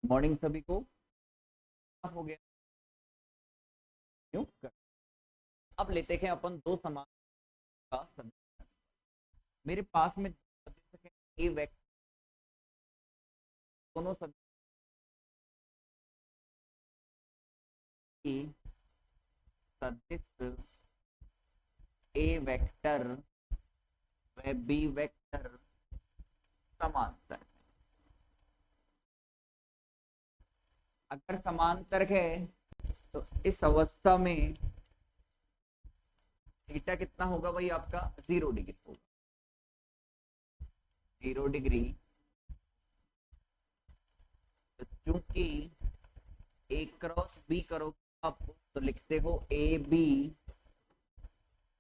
Morning सभी को। हो गया क्यों कर। अब लेते हैं अपन दो समान का सदस्य। मेरे पास में सदस्य है ए वेक्टर, दोनों सदस्य की सदस्य ए वेक्टर व बी वेक्टर समांतर। अगर समांतर है तो इस अवस्था में थीटा कितना होगा भाई आपका 0 डिग्री होगा। 0 डिग्री। तो चूंकि ए क्रॉस बी करो आप तो लिखते हो A B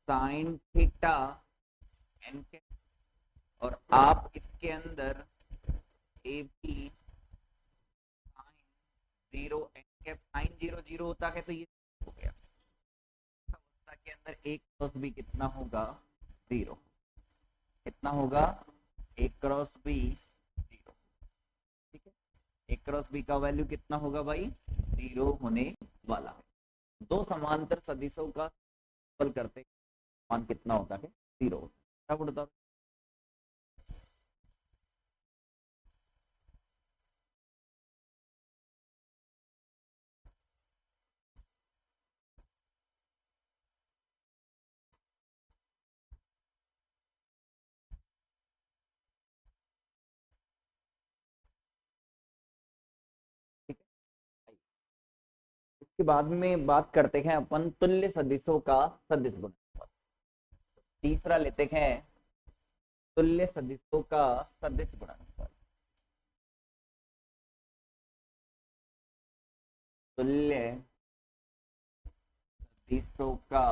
sine theta n k, और आप इसके अंदर A B sine 0 n cap sine 0 0 होता है तो ये हो गया। इस अवस्था के अंदर ए क्रॉस बी कितना होगा 0। कितना होगा ए क्रॉस बी 0। ठीक है, ए क्रॉस बी का वैल्यू कितना होगा भाई 0 होने वाला है। दो समांतर सदिशों का हल करते मान कितना होता है 0। क्या बोलता। ठीक है, इसके बाद में बात करते हैं अपन तुल्य सदिशों का सदिश गुणनफल। तीसरा लेते हैं तुल्य सदिशों का सदिश गुणनफल। तुल्य सदिशों का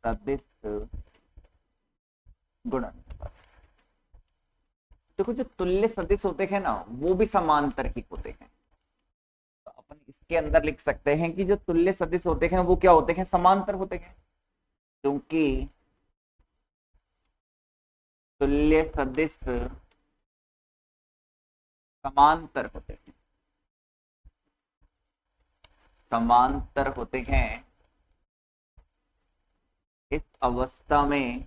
सदिश गुणनफल। देखो जो तुल्य सदिश होते हैं ना वो भी समांतर ही होते हैं। तो अपन इसके अंदर लिख सकते हैं कि जो तुल्य सदिश होते हैं वो क्या होते हैं समांतर होते हैं। क्योंकि तुल्य सदिश समांतर होते हैं। समांतर होते हैं इस अवस्था में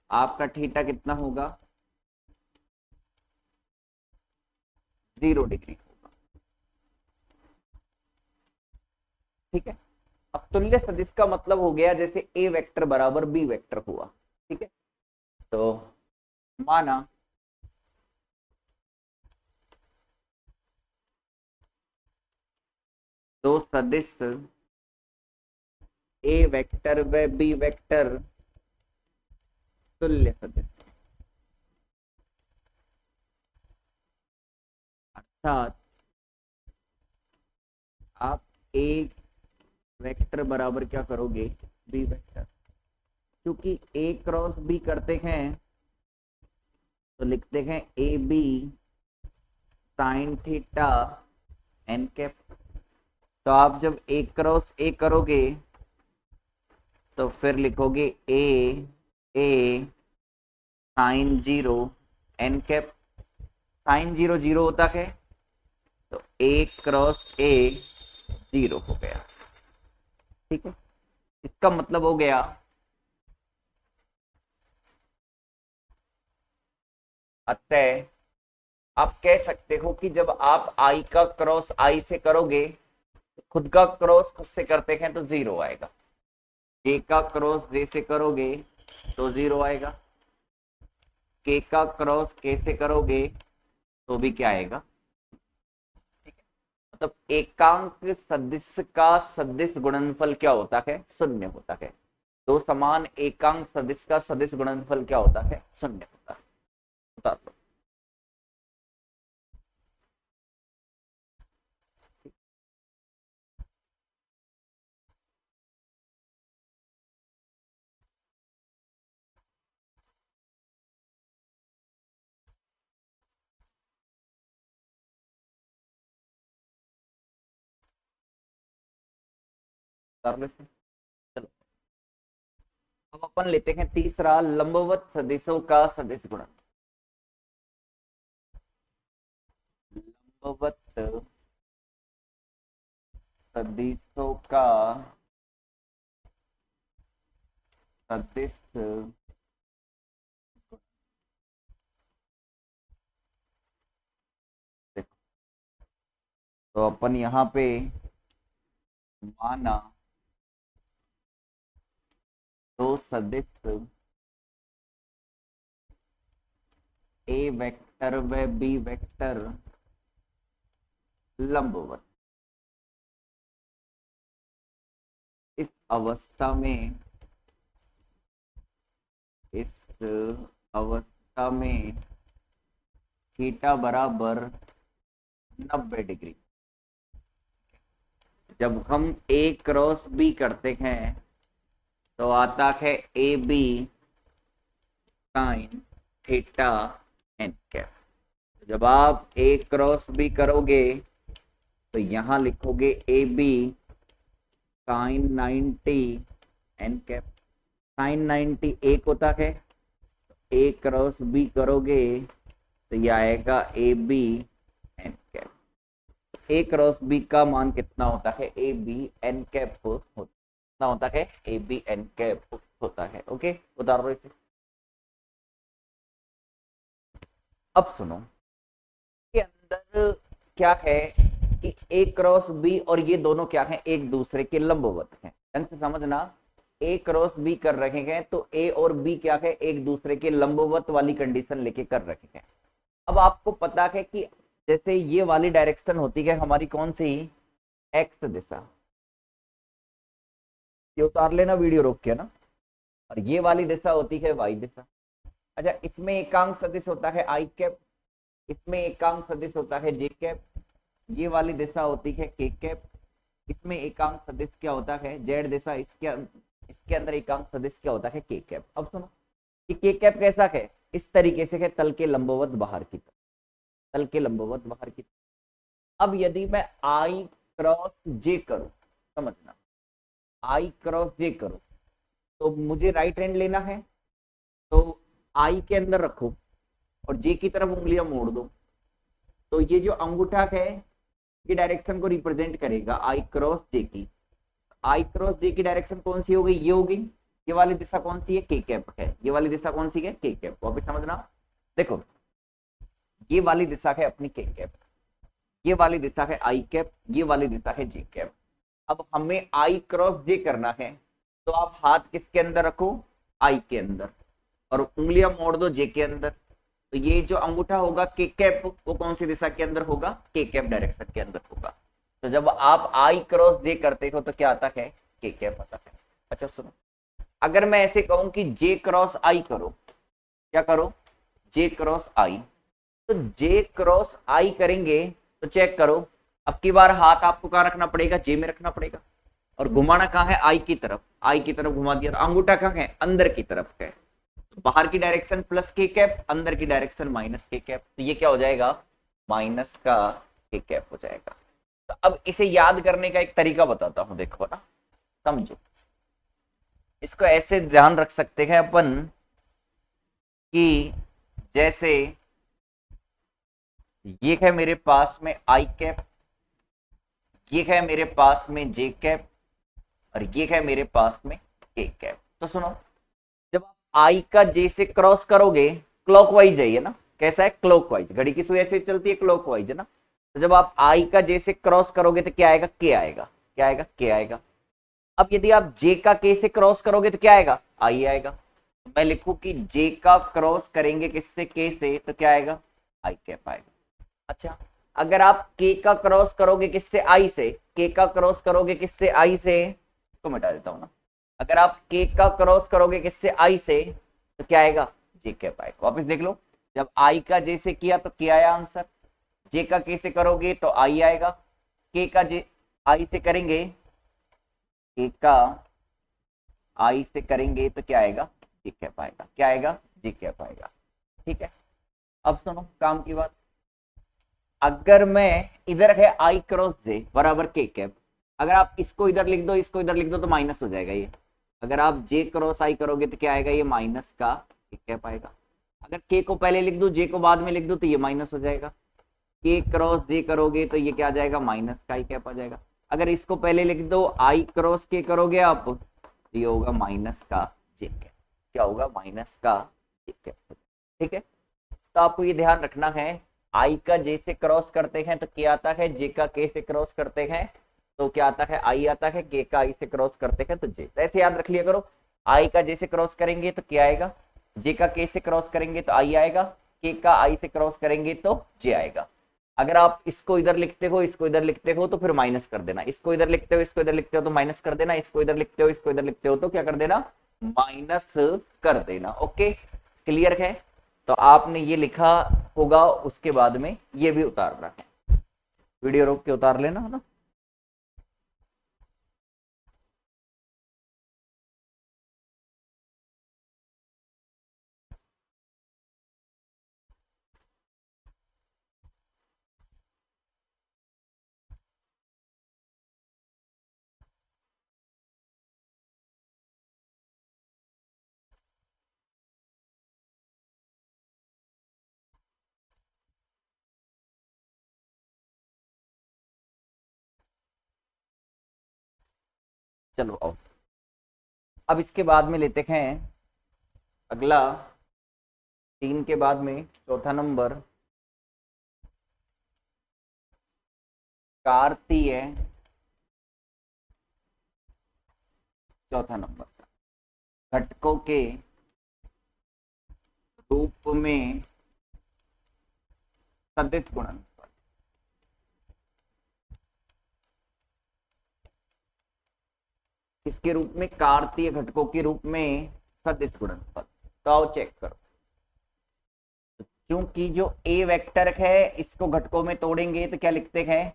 आपका थीटा कितना होगा 0 डिग्री होगा। ठीक है, अब तुल्य सदिश का मतलब हो गया जैसे ए वेक्टर बराबर बी वेक्टर हुआ। ठीक है, तो माना दो सदिश ए वेक्टर व बी वेक्टर तुल्य सदिश, अर्थात आप ए वेक्टर बराबर क्या करोगे बी वेक्टर। क्योंकि ए क्रॉस बी करते हैं तो लिखते हैं A B sine theta n cap. तो आप जब ए क्रॉस ए करोगे तो फिर लिखोगे ए साइन 0 एन कैप। साइन 0 0 होता है तो ए क्रॉस ए 0 हो गया। ठीक है, इसका मतलब हो गया अतः आप कह सकते हो कि जब आप आई का क्रॉस आई से करोगे तो खुद का क्रॉस खुद से करते हैं तो 0 आएगा। जे का क्रॉस जे से करोगे तो 0 आएगा। के का क्रॉस के से करोगे तो भी क्या आएगा। ठीक है, मतलब एकांक सदिश का सदिश गुणनफल क्या होता है 0 होता है। दो समान एकांक सदिश का सदिश गुणनफल क्या होता है 0 होता है। बता दो। कर लेते हैं। चलो अब अपन लेते हैं तीसरा लंबवत सदिशों का सदिश गुणन। लंबवत सदिशों का सदिश तो अपन यहाँ पे माना दो सदिश ए वेक्टर व बी वेक्टर लंबवत। इस अवस्था में थीटा बराबर 90 डिग्री। जब हम ए क्रॉस बी करते हैं तो आता है A B sine theta n cap. जब आप ए क्रॉस बी करोगे तो यहां लिखोगे A B sine 90 n cap. Sine 90 एक होता है, ए क्रॉस बी करोगे तो यह आएगा A B n cap. A cross B का मान कितना होता है? ए बी एन कैप कितना होता है? ए बी एन कैप होता है। ओके, उतार लो इसे। अब सुनो, के अंदर क्या है कि ए क्रॉस बी और ये दोनों क्या है? एक दूसरे के लंबवत हैं। ढंग से समझना, ए क्रॉस बी कर रहे हैं तो ए और बी क्या है? एक दूसरे के लंबवत वाली कंडीशन लेके कर रहे हैं। अब आपको पता है कि जैसे ये वाली डायरेक्शन होती है हमारी कौन सी? एक्स दिशा। ये उतार लेना वीडियो रोक के ना। और ये वाली दिशा होती है वाई दिशा। अच्छा, इसमें एकांक सदिश होता है आई कैप, इसमें एकांक सदिश होता है जे कैप, ये वाली दिशा होती है के कैप, इसमें एकांक सदिश क्या होता है? जेड दिशा। इसके अंदर एकांक सदिश क्या होता है? के कैप। अब सुनो कि के कैप कैसा है? इस तरीके से है, तल के लंबवत बाहर की तरफ, तल के लंबवत बाहर की तरफ। अब यदि मैं आई क्रॉस जे करूं, समझना, आई क्रॉस जे करूं तो मुझे राइट हैंड लेना है, तो आई के अंदर रखो और जे की तरफ उंगलियां मोड़ दो। तो ये जो अंगूठा है ये डायरेक्शन को रिप्रेजेंट करेगा आई क्रॉस जे की। आई क्रॉस जे की डायरेक्शन कौन सी हो गई? ये हो गई। ये वाली दिशा कौन सी है? के कैप है। ये वाली दिशा कौन सी है? के कैप। वापस समझना, देखो ये वाली दिशा है अपनी के कैप, ये वाली दिशा है आई कैप, ये वाली दिशा है जे कैप। अब हमें आई क्रॉस जे करना है तो आप हाथ किसके अंदर रखो? आई के अंदर, और उंगलियां मोड़ दो जे के अंदर। तो ये जो अंगूठा होगा के कैप, वो कौन सी दिशा के अंदर होगा? के कैप डायरेक्शन के अंदर होगा। तो जब आप आई क्रॉस जे करते हो तो क्या आता है? के कैप आता है। अच्छा सुनो, अगर मैं ऐसे कहूं कि जे क्रॉस आई करो, क्या करो? जे क्रॉस आई। तो जे क्रॉस आई करेंगे तो चेक करो, अब की बार हाथ आपको कहां रखना पड़ेगा? जे में रखना पड़ेगा। और घुमाना कहां है? आई की तरफ। आई की तरफ घुमा दिया तो अंगूठा कहां है? अंदर की तरफ है। तो बाहर की डायरेक्शन प्लस के कैप, अंदर की डायरेक्शन माइनस के कैप। तो ये क्या हो जाएगा? माइनस का के कैप हो जाएगा। तो अब इसे याद करने का एक तरीका बताता हूं, देखो ना, समझो। इसको ऐसे ध्यान रख सकते हैं अपन कि जैसे ये है मेरे पास में आई कैप, ये है मेरे पास में जे कैप, और ये है मेरे पास में के कैप। तो सुनो, जब आप आई का जे से क्रॉस करोगे, क्लॉकवाइज है ये ना, कैसा है? क्लॉकवाइज। घड़ी की सुई ऐसे चलती है, क्लॉकवाइज है ना। तो जब आप आई का जे से क्रॉस करोगे तो क्या आएगा? के आएगा। क्या आएगा? के आएगा। अब यदि आप जे का के से क्रॉस करोगे तो क्या आएगा? आई आएगा। मैं लिखूं कि जे का क्रॉस करेंगे किससे? के से, तो क्या आएगा? आई कैप आएगा। अच्छा, अगर आप के का क्रॉस करोगे किससे? आई से। के का क्रॉस करोगे किससे? आई से। इसको मिटा देता हूं ना। अगर आप के का क्रॉस करोगे किससे? आई से, तो क्या आएगा? जे कैप आएगा। वापस देख लो, जब आई का जे से किया तो क्या आया आंसर? जे का के से करोगे तो आई आएगा। के का जे आई से करेंगे, के का आई से करेंगे तो क्या आएगा? जे कैप आएगा। क्या आएगा? जे कैप आएगा। ठीक है, अब सुनो काम की बात। अगर मैं इधर है आई क्रॉस जे बराबर के कैप, अगर आप इसको इधर लिख दो, इसको इधर लिख दो तो माइनस हो जाएगा ये। अगर आप जे क्रॉस आई करोगे तो क्या आएगा? ये माइनस का के कैप आएगा। अगर के को पहले लिख दो, जे को बाद में लिख दो तो ये माइनस हो जाएगा। के क्रॉस जे करोगे तो ये क्या आ जाएगा, माइनस का आई कैप आ जाएगा। अगर इसको पहले लिख दो आई क्रॉस के करोगे आप तो ये होगा माइनस का जे कैप। क्या होगा, माइनस का जे कैप। ठीक है, तो आपको ये ध्यान रखना है, आई का जे से क्रॉस करते हैं तो क्या आता है, जे का के से क्रॉस करते हैं तो क्या आता है, आई आता है, के का आई से क्रॉस करते हैं तो जे। तो ऐसे याद रख लिया करो, आई का जे से क्रॉस करेंगे तो क्या आएगा, जे का के से क्रॉस करेंगे तो आई आएगा, के का आई से क्रॉस करेंगे तो जे आएगा। अगर आप इसको इधर लिखते हो, इसको इधर लिखते हो तो फिर माइनस कर देना, इसको इधर लिखते हो, इसको इधर लिखते हो तो माइनस कर देना, इसको इधर लिखते हो, इसको इधर लिखते हो तो क्या कर देना, माइनस कर देना। ओके, क्लियर है। तो आपने ये लिखा होगा, उसके बाद में ये भी उतारना है, वीडियो रोक के उतार लेना है ना। चलो आओ, अब इसके बाद में लेते हैं अगला, 3 के बाद में चौथा नंबर, कार्तीय चौथा नंबर घटकों के रूप में सदिश गुणनफल। इसके रूप में, कार्तीय घटकों के रूप में सदिश गुणनफल। तो आओ चेक करो, क्योंकि जो ए वेक्टर है इसको घटकों में तोड़ेंगे तो क्या लिखते हैं,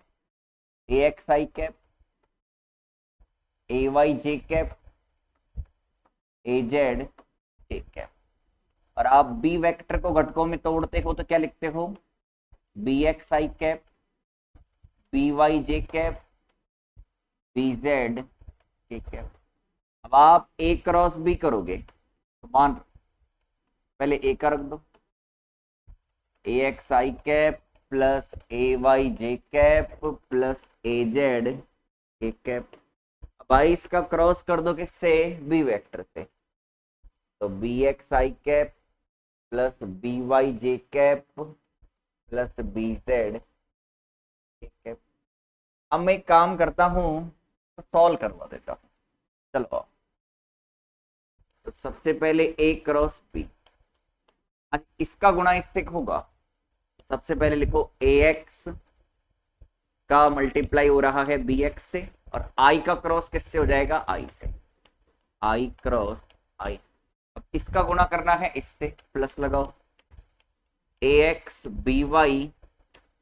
ए एक्स आई कैप, ए वाई जे कैप, ए जेड जे कैप। और आप बी वेक्टर को घटकों में तोड़ते हो तो क्या लिखते हो, बी एक्स आई कैप, बी वाई जे cap, B Z J cap. अब आप ए क्रॉस बी करोगे तो मान, पहले ए का रख दो, ए एक्स आई कैप प्लस ए वाई जे कैप प्लस ए जेड के कैप। अब आई इसका क्रॉस कर दो किससे, बी वेक्टर से, तो बी एक्स आई कैप प्लस बी वाई जे कैप प्लस बी जेड के कैप। अब मैं एक काम करता हूं तो सॉल्व करवा देता हूं, चलो। तो सबसे पहले ए क्रॉस बी, इसका गुणा इससे होगा, सबसे पहले लिखो ए एक्स का मल्टीप्लाई हो रहा है बी एक्स से, और आई का क्रॉस किससे हो जाएगा, आई से, आई क्रॉस आई। अब इसका गुणा करना है इससे, प्लस लगाओ, ए एक्स बी वाई,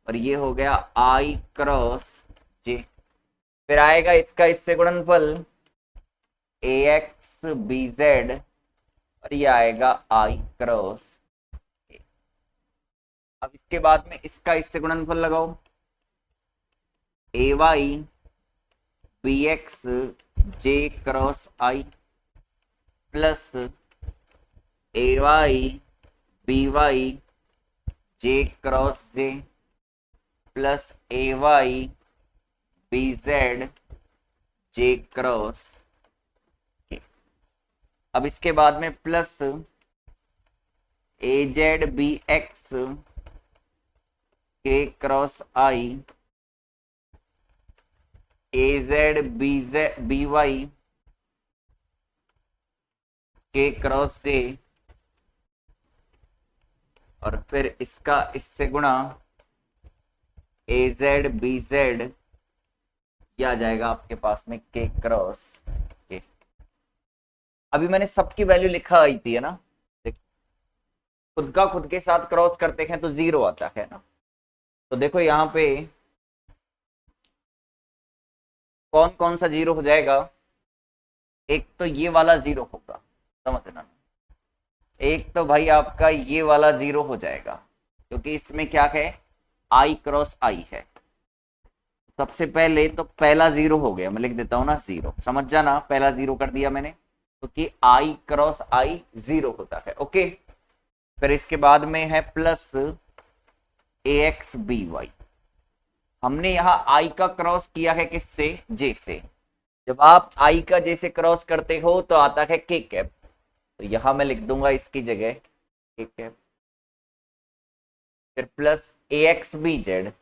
और ये हो गया आई क्रॉस जे। फिर आएगा इसका इससे गुणनफल, ए एक्स बी जेड, और ये आएगा आई क्रॉस। अब इसके बाद में इसका इससे गुणनफल लगाओ, ए वाई बी एक्स जे क्रॉस आई प्लस ए वाई बी वाई जे क्रॉस जे प्लस ए Y B Z J cross. अब इसके बाद में प्लस ए जेड बी एक्स के क्रॉस आई, ए जेड बी वाई के क्रॉस से, और फिर इसका इससे गुणा ए जेड बी जेड, क्या आ जाएगा आपके पास में के क्रॉस के। अभी मैंने सबकी वैल्यू लिखा आई थी है ना, खुद का खुद के साथ क्रॉस करते हैं तो 0 आता है ना। तो देखो यहाँ पे कौन कौन सा 0 हो जाएगा, एक तो ये वाला 0 होगा, समझना, एक तो भाई आपका ये वाला 0 हो जाएगा, क्योंकि इसमें क्या है, आई क्रॉस आई है। सबसे पहले तो पहला 0 हो गया, मैं लिख देता हूं ना 0, समझ जाना, पहला 0 कर दिया मैंने, क्योंकि आई क्रॉस आई 0 होता है। ओके, फिर इसके बाद में है प्लस AXBY। हमने यहाँ I का क्रॉस किया है किससे? J से। जब आप I का J से क्रॉस करते हो तो आता है K कैप, तो यहां मैं लिख दूंगा इसकी जगह K कैप, फिर प्लस AXBZ।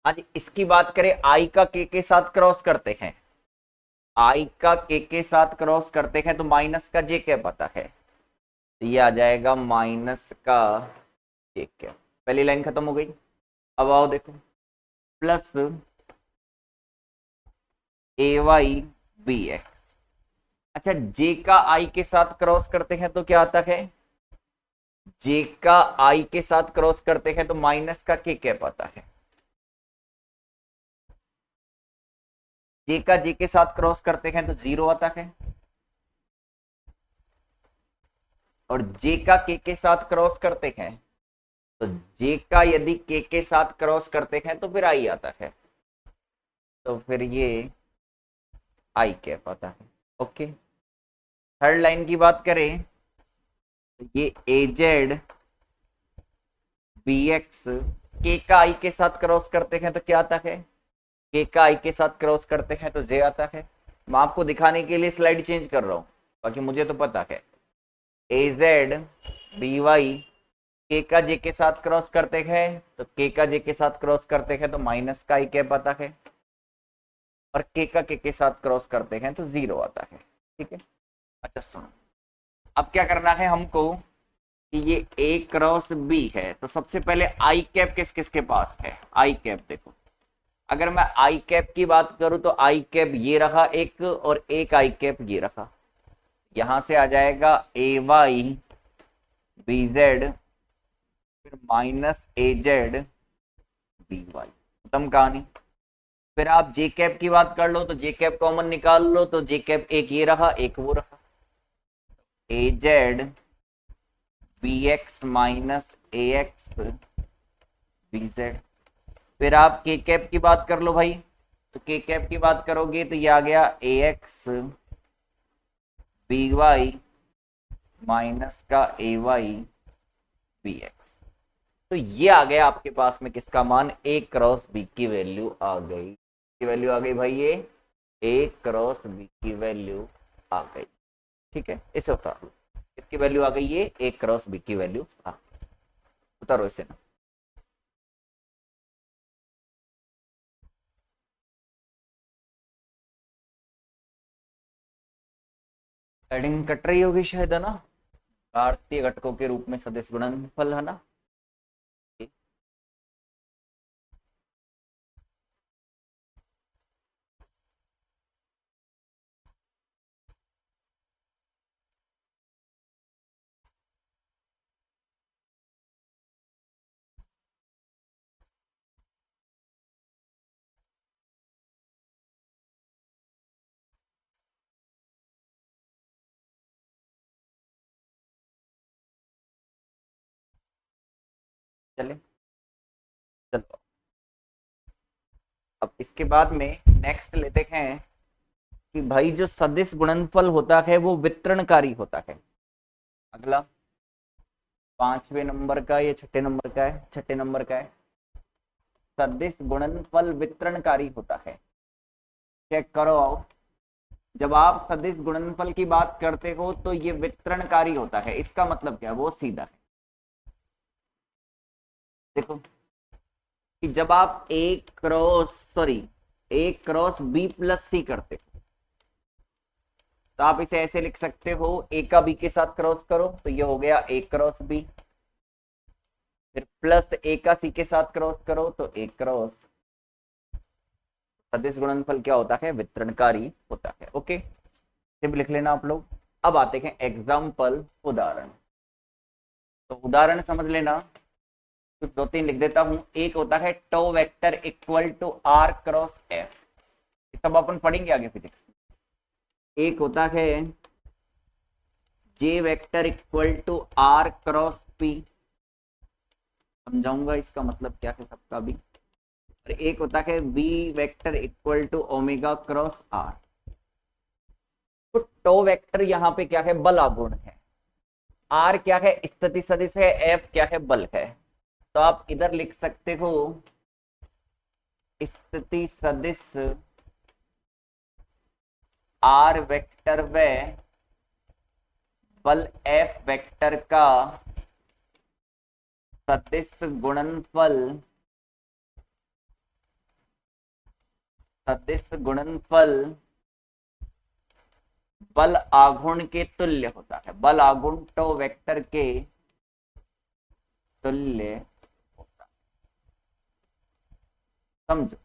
आज इसकी बात करें, I का K के साथ क्रॉस करते हैं, I का K के साथ क्रॉस करते हैं तो माइनस का J कैप आता है, तो ये आ जाएगा माइनस का J कैप। पहली लाइन खत्म हो गई। अब आओ देखो, प्लस AYBX। अच्छा, J का I के साथ क्रॉस करते हैं तो क्या आता है? J का I के साथ क्रॉस करते हैं तो माइनस का K कैप आता है। J का J के साथ क्रॉस करते हैं तो 0 आता है, और J का K के साथ क्रॉस करते हैं तो J का यदि K के साथ क्रॉस करते हैं तो फिर I आता है, तो फिर ये I कैप आता है। ओके, थर्ड लाइन की बात करें तो ये AZBX K का I के साथ क्रॉस करते हैं तो क्या आता है? K का I के साथ क्रॉस करते हैं तो J आता है। मैं आपको दिखाने के लिए स्लाइड चेंज कर रहा हूं, बाकी मुझे तो पता है। AZBY K का J के साथ क्रॉस करते हैं तो K का J के साथ क्रॉस करते हैं तो माइनस का I कैप आता है, और K का K के साथ क्रॉस करते हैं तो 0 आता है। ठीक है, अच्छा सुनो, अब क्या करना है हमको कि ये A क्रॉस B है, तो सबसे पहले I कैप किस किस के पास है? I कैप देखो, अगर मैं I कैप की बात करूं तो I कैप ये रहा एक, और एक I कैप ये रहा। यहां से आ जाएगा AYBZ, फिर माइनस AZBY, खत्म कहानी। फिर आप J कैप की बात कर लो तो J कैप कॉमन निकाल लो, तो J कैप एक ये रहा, एक वो रहा, AZBX माइनस AXBZ। फिर आप K कैप की बात कर लो भाई, तो K कैप की बात करोगे तो ये आ गया AXBY माइनस का AYBX। तो ये आ गया आपके पास में किसका मान? A क्रॉस B की वैल्यू आ गई। की वैल्यू आ गई भाई, ये A क्रॉस B की वैल्यू आ गई। ठीक है, इसे उतार लो, इसकी वैल्यू आ गई, ये A क्रॉस B की वैल्यू आ गई। उतारो इसे ना। हेडिंग कट रही होगी शायद, है ना? भारतीय घटकों के रूप में सदिश गुणनफल, है ना? चले, चलो अब इसके बाद में नेक्स्ट लेते हैं कि भाई जो सदिश गुणनफल होता है वो वितरणकारी होता है। अगला 5वें नंबर का, ये 6ठे नंबर का है, 6ठे नंबर का है। सदिश गुणनफल वितरणकारी होता है। चेक करो आओ, जब आप सदिश गुणनफल की बात करते हो तो ये वितरणकारी होता है। इसका मतलब क्या है? वो सीधा है। देखो कि जब आप ए क्रॉस बी प्लस सी करते हो तो आप इसे ऐसे लिख सकते हो, ए का बी के साथ क्रॉस करो तो ये हो गया ए क्रॉस बी, फिर प्लस ए का सी के साथ क्रॉस करो तो ए क्रॉस। सदिश गुणनफल क्या होता है? वितरणकारी होता है। ओके, सिर्फ लिख लेना आप लोग। अब आते हैं एग्जाम्पल, उदाहरण। तो उदाहरण समझ लेना, तो 2-3 लिख देता हूं। एक होता है tau vector equal to R cross F, सब अपन पढ़ेंगे आगे फिजिक्स। एक होता है J vector equal to R cross P, समझाऊंगा इसका मतलब क्या है सबका भी। और एक होता है B vector equal to omega cross r. तो टो वेक्टर यहाँ पे क्या है? बल आघूर्ण है। आर क्या है, स्थिति सदिश है, एफ क्या है, बल है। तो आप इधर लिख सकते हो स्थिति सदिश आर वेक्टर व बल एफ वेक्टर का सदिश गुणनफल, सदिश गुणनफल बल आघूर्ण के तुल्य होता है। बल आघूर्ण टो वेक्टर के तुल्य होता है। समझो,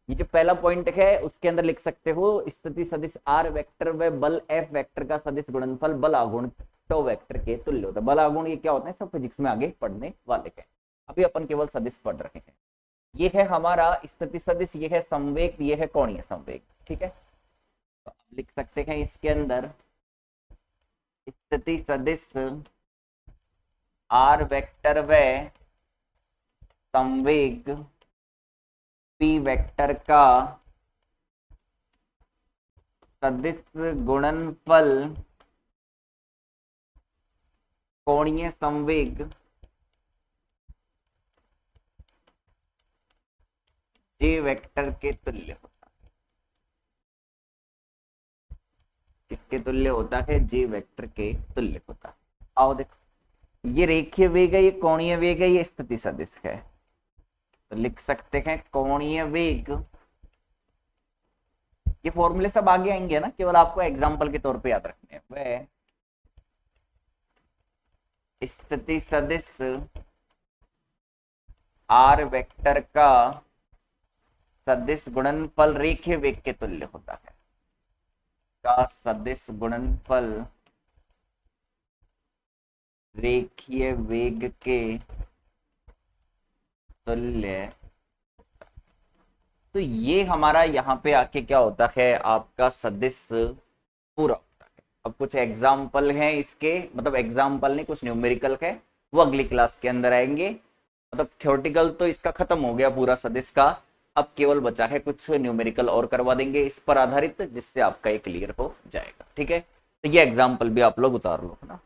ये जो पहला पॉइंट है उसके अंदर लिख सकते हो स्थिति सदिश आर वेक्टर व बल एफ वेक्टर का सदिश गुणनफल बल आघूर्ण टो वेक्टर के तुल्य होता है। बल आघूर्ण ये क्या होता है, सब फिजिक्स में आगे पढ़ने वाले हैं, अभी अपन केवल सदिश पढ़ रहे हैं। ये है हमारा स्थिति सदिश, ये है संवेग, ये है कोणीय संवेग। ठीक है, तो अब लिख सकते हैं इसके अंदर स्थिति सदिश आर वेक्टर व संवेग पी वेक्टर का सदिश गुणनफल कोणीय संवेग जे वेक्टर के तुल्य होता है। किसके तुल्य होता है, जे वेक्टर के तुल्य होता है। आओ देखो, ये रेखीय वेग है, ये कोणीय वेग है, ये स्थिति सदिश है। तो लिख सकते हैं कोणीय वेग, ये फॉर्मूले सब आगे आएंगे ना, केवल आपको एग्जांपल के तौर पे याद रखने हैं। वह स्थिति सदिश आर वेक्टर का सदिश गुणनफल रेखीय वेग के तुल्य होता है, का सदिश गुणनफल रेखीय वेग के तुल्य। तो ये हमारा यहाँ पे आके क्या होता है, आपका सदिश पूरा होता है। अब कुछ एग्जाम्पल हैं इसके, मतलब एग्जाम्पल नहीं, कुछ न्यूमेरिकल है, वो अगली क्लास के अंदर आएंगे। मतलब थ्योरेटिकल तो इसका खत्म हो गया पूरा सदिश का, अब केवल बचा है कुछ न्यूमेरिकल और करवा देंगे इस पर आधारित, जिससे आपका ये क्लियर हो जाएगा। ठीक है, तो ये एग्जाम्पल भी आप लोग उतार लो ना।